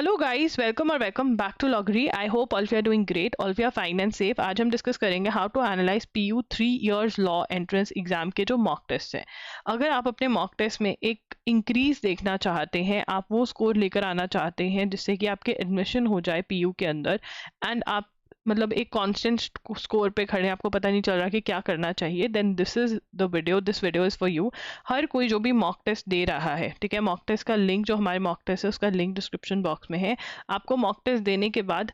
Hello guys, welcome और welcome back to लॉगरी। I hope all we are doing great, all we are fine and safe. आज हम discuss करेंगे how to analyse PU 3 years law entrance exam के जो mock test हैं। अगर आप अपने मॉक टेस्ट में एक इंक्रीज देखना चाहते हैं, आप वो स्कोर लेकर आना चाहते हैं जिससे कि आपके एडमिशन हो जाए PU के अंदर, एंड आप मतलब एक कांस्टेंट स्कोर पे खड़े हैं, आपको पता नहीं चल रहा कि क्या करना चाहिए, then this video is for you. हर कोई जो भी मॉक टेस्ट दे रहा है, ठीक है, मॉक टेस्ट का लिंक, जो हमारे मॉक टेस्ट है उसका लिंक डिस्क्रिप्शन बॉक्स में है। आपको मॉक टेस्ट देने के बाद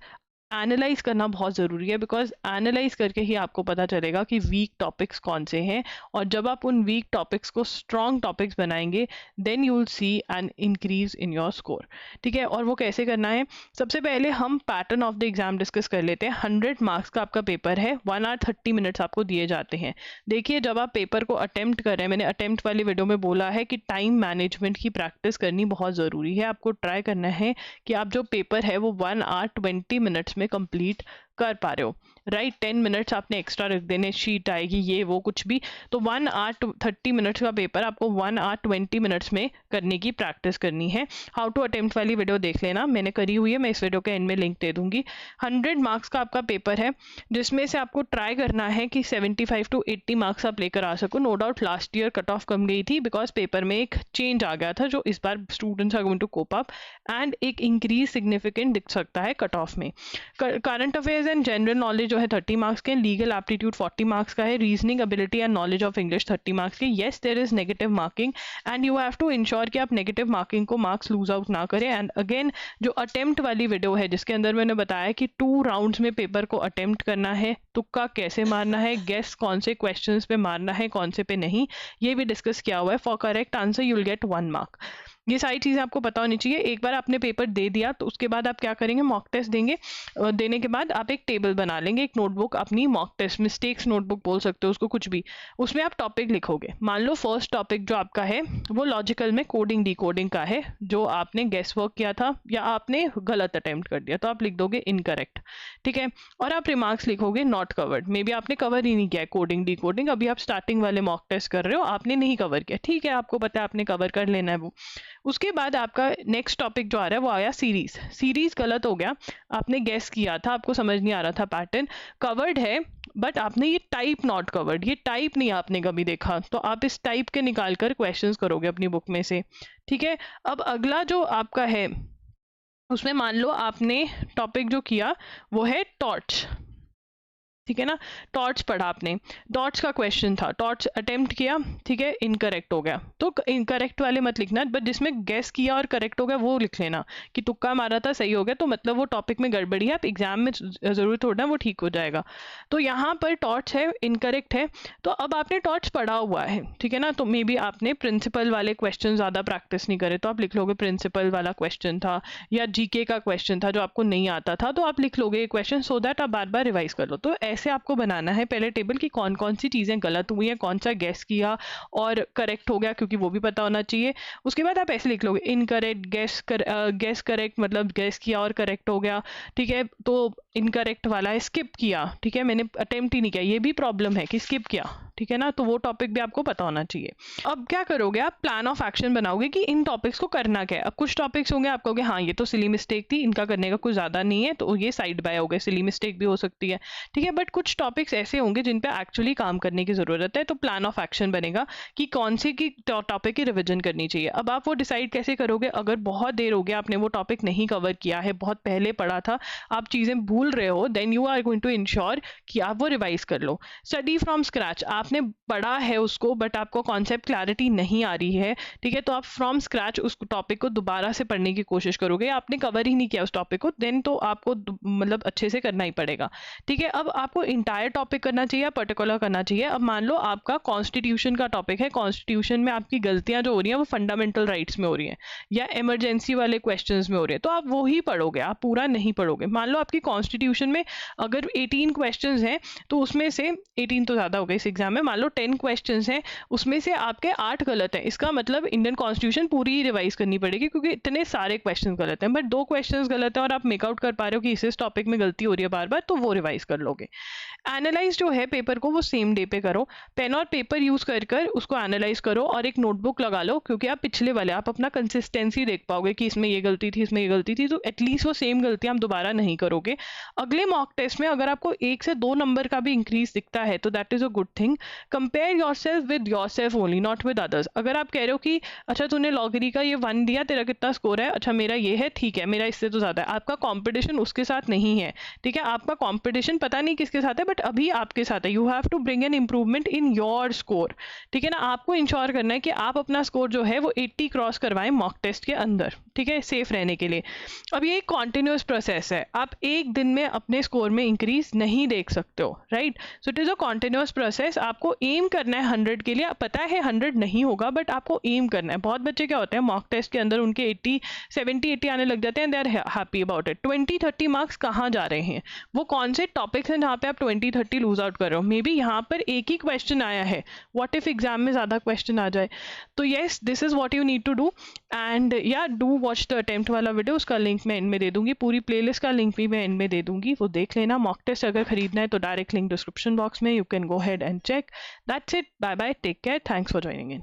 एनालाइज करना बहुत ज़रूरी है, बिकॉज एनालाइज करके ही आपको पता चलेगा कि वीक टॉपिक्स कौन से हैं, और जब आप उन वीक टॉपिक्स को स्ट्रॉन्ग टॉपिक्स बनाएंगे then you will see an increase in your score. ठीक है, और वो कैसे करना है, सबसे पहले हम pattern of the exam discuss कर लेते हैं। 100 मार्क्स का आपका पेपर है, 1 आवर 30 मिनट्स आपको दिए जाते हैं। देखिए, जब आप पेपर को अटेम्प्ट कर रहे हैं, मैंने अटेम्प्ट वाली वीडियो में बोला है कि टाइम मैनेजमेंट की प्रैक्टिस करनी बहुत ज़रूरी है। आपको ट्राई करना है कि आप जो पेपर है वो 1 आवर 20 मिनट्स में कंप्लीट कर पा रहे हो, राइट। 10 मिनट्स आपने एक्स्ट्रा रख देने, शीट आएगी, ये वो कुछ भी, तो 1 आवर 30 मिनट्स का पेपर आपको 1 आवर 20 मिनट्स में करने की प्रैक्टिस करनी है। हाउ टू अटेम्प्ट वाली वीडियो देख लेना, मैंने करी हुई है, मैं इस वीडियो के एंड में लिंक दे दूंगी। 100 मार्क्स का आपका पेपर है, जिसमें से आपको ट्राई करना है कि 75 to 80 मार्क्स आप लेकर आ सको। No doubt last year cut off कम गई थी, बिकॉज पेपर में एक चेंज आ गया था जो इस बार students are going to cope up, and एक इंक्रीज सिग्निफिकेंट दिख सकता है कट ऑफ में। Current affairs and general knowledge जो है 30 मार्क्स के, लीगल एप्टीट्यूड 40 मार्क्स का है, reasoning ability and knowledge of English 30 marks के। Yes, there is negative marking and you have to ensure कि आप नेगेटिव मार्किंग को मार्क्स लूज आउट ना करें। एंड अगेन, जो अटेम्प्ट वाली वीडियो है जिसके अंदर मैंने बताया कि 2 राउंड्स में पेपर को अटेम्प्ट करना है, तुक्का कैसे मारना है, गेस कौन से क्वेश्चंस पे मारना है, कौन से पे नहीं, ये भी डिस्कस किया हुआ है। For correct answer you will get 1 mark. ये सारी चीज़ें आपको पता होनी चाहिए। एक बार आपने पेपर दे दिया तो उसके बाद आप क्या करेंगे, मॉक टेस्ट देंगे, देने के बाद आप एक टेबल बना लेंगे, एक नोटबुक, अपनी मॉक टेस्ट मिस्टेक्स नोटबुक बोल सकते हो उसको, कुछ भी, उसमें आप टॉपिक लिखोगे। मान लो फर्स्ट टॉपिक जो आपका है वो लॉजिकल में कोडिंग डिकोडिंग का है, जो आपने गेस वर्क किया था या आपने गलत अटेम्प्ट कर दिया, तो आप लिख दोगे इनकरेक्ट, ठीक है। और आप रिमार्क्स लिखोगे नॉट कवर्ड, मे बी आपने कवर ही नहीं किया है कोडिंग डिकोडिंग, अभी आप स्टार्टिंग वाले मॉक टेस्ट कर रहे हो, आपने नहीं कवर किया, ठीक है, आपको पता है आपने कवर कर लेना है वो। उसके बाद आपका नेक्स्ट टॉपिक जो आ रहा है वो आया सीरीज गलत हो गया, आपने गेस किया था, आपको समझ नहीं आ रहा था पैटर्न, कवर्ड है बट आपने ये टाइप नॉट कवर्ड, ये टाइप नहीं आपने कभी देखा, तो आप इस टाइप के निकाल कर क्वेश्चंस करोगे अपनी बुक में से, ठीक है। अब अगला जो आपका है उसमें मान लो आपने टॉपिक जो किया वो है टॉर्च, ठीक है ना, टॉर्च पढ़ा आपने, टॉर्च का क्वेश्चन था, टॉर्च अटेम्प्ट किया, ठीक है, इनकरेक्ट हो गया, तो इनकरेक्ट वाले मत लिखना, बट जिसमें गेस किया और करेक्ट हो गया वो लिख लेना, कि तुक्का मारा था सही हो गया, तो मतलब वो टॉपिक में गड़बड़ी है, आप एग्जाम में जरूर थोड़ा वो ठीक हो जाएगा। तो यहाँ पर टॉर्च है, इनकरेक्ट है, तो अब आपने टॉर्च पढ़ा हुआ है, ठीक है ना, तो मे बी आपने प्रिंसिपल वाले क्वेश्चन ज़्यादा प्रैक्टिस नहीं करे, तो आप लिख लोगे प्रिंसिपल वाला क्वेश्चन था, या जीके का क्वेश्चन था जो आपको नहीं आता था, तो आप लिख लोगे ये क्वेश्चन, सो दैट आप बार बार रिवाइज कर लो। तो ऐसे आपको बनाना है पहले टेबल की कौन कौन सी चीज़ें गलत हुई हैं, कौन सा गेस किया और करेक्ट हो गया, क्योंकि वो भी पता होना चाहिए। उसके बाद आप ऐसे लिख लोगे इनकरेक्ट, गेस करेक्ट, मतलब गेस किया और करेक्ट हो गया, ठीक है, तो इनकरेक्ट वाला है, स्किप किया, ठीक है, मैंने अटेम्प्ट ही नहीं किया, ये भी प्रॉब्लम है कि स्किप किया, ठीक है ना, तो वो टॉपिक भी आपको पता होना चाहिए। अब क्या करोगे, आप प्लान ऑफ एक्शन बनाओगे कि इन टॉपिक्स को करना क्या है। अब कुछ टॉपिक्स होंगे आप कहोगे हाँ ये तो सिली मिस्टेक थी, इनका करने का कुछ ज़्यादा नहीं है, तो ये साइड बाय हो गए, सिली मिस्टेक भी हो सकती है, ठीक है, बट कुछ टॉपिक्स ऐसे होंगे जिन पे एक्चुअली काम करने की ज़रूरत है, तो प्लान ऑफ एक्शन बनेगा कि कौन से की टॉपिक की रिविजन करनी चाहिए। अब आप वो डिसाइड कैसे करोगे, अगर बहुत देर हो गया आपने वो टॉपिक नहीं कवर किया है, बहुत पहले पढ़ा था, आप चीज़ें भूल रहे हो, then you are going to ensure कि आप वो रिवाइज कर लो। स्टडी फ्रॉम स्क्रैच, आपने पढ़ा है उसको बट आपको कॉन्सेप्ट क्लैरिटी नहीं आ रही है, ठीक है, तो आप फ्रॉम स्क्रैच उस टॉपिक को दोबारा से पढ़ने की कोशिश करोगे, आपने कवर ही नहीं किया उस टॉपिक को, देन तो आपको मतलब अच्छे से करना ही पड़ेगा, ठीक है। अब आपको इंटायर टॉपिक करना चाहिए, पर्टिकुलर करना चाहिए। अब मान लो आपका कॉन्स्टिट्यूशन का टॉपिक है, कॉन्स्टिट्यूशन में आपकी गलतियां जो हो रही हैं वो फंडामेंटल राइट्स में हो रही हैं या इमरजेंसी वाले क्वेश्चंस में हो रही है, तो आप वो ही पढ़ोगे, आप पूरा नहीं पढ़ोगे। मान लो आपकी कॉन्स्टिट्यूशन में अगर 18 क्वेश्चंस हैं तो उसमें से 18 तो ज़्यादा हो गए इस एग्जाम में, मान लो 10 क्वेश्चंस हैं, उसमें से आपके 8 गलत हैं, इसका मतलब इंडियन कॉन्स्टिट्यूशन पूरी रिवाइज करनी पड़ेगी क्योंकि इतने सारे क्वेश्चन गलत हैं। बट 2 क्वेश्चन गलत हैं और आप मेकआउट कर पा रहे हो कि इस टॉपिक में गलती हो रही है बार बार, तो वो रिवाइज कर लोगे। एनालाइज जो है पेपर को वो सेम डे पे करो, पेन और पेपर यूज कर उसको एनालाइज करो और एक नोटबुक लगा लो, क्योंकि आप पिछले वाले आप अपना कंसिस्टेंसी देख पाओगे कि इसमें ये गलती थी, इसमें ये गलती थी, तो एटलीस्ट वो सेम गलती आप दोबारा नहीं करोगे। अगले मॉक टेस्ट में अगर आपको 1 से 2 नंबर का भी इंक्रीज दिखता है तो that is a good thing. Compare your self with your self only, not with others. अगर आप कह रहे हो कि अच्छा तूने लॉगरी का ये 1 दिया, तेरा कितना स्कोर है, अच्छा मेरा ये है, ठीक है मेरा इससे तो ज़्यादा है, आपका कॉम्पिटिशन उसके साथ नहीं है, ठीक है, आपका कॉम्पिटिशन पता नहीं किसके साथ है बट अभी आपके साथ है। You have to bring an improvement in your score, ठीक है ना। आपको इंश्योर करना है कि आप अपना स्कोर जो है वो 80 क्रॉस करवाएं मॉक टेस्ट के अंदर, ठीक है, सेफ रहने के लिए। अब ये एक कॉन्टिन्यूस प्रोसेस है, आप एक दिन में अपने स्कोर में इंक्रीज नहीं देख सकते हो, right. So it is a continuous process. आपको एम करना है 100 के लिए, पता है 100 नहीं होगा बट आपको एम करना है। बहुत बच्चे क्या होते हैं मॉक टेस्ट के अंदर उनके 80 70 80 आने लग जाते हैं, they are happy about it. 20-30 marks कहाँ जा रहे हैं, वो कौन से टॉपिक्स हैं जहाँ पे आप 20-30 लूज आउट कर रहे हो। मे बी यहाँ पर एक ही क्वेश्चन आया है, व्हाट इफ एग्जाम में ज़्यादा क्वेश्चन आ जाए। तो yes, this is what you need to do and या डू वॉच द अटेम्प्ट वाला वीडियो, उसका लिंक मैं एंड में दे दूंगी, पूरी प्लेलिस्ट का लिंक भी मैं एंड में दे दूंगी, वो देख लेना। मॉक टेस्ट अगर खरीदना है तो डायरेक्ट लिंक डिस्क्रिप्शन बॉक्स में, you can go head and check. That's it, bye bye, take care, thanks for joining in.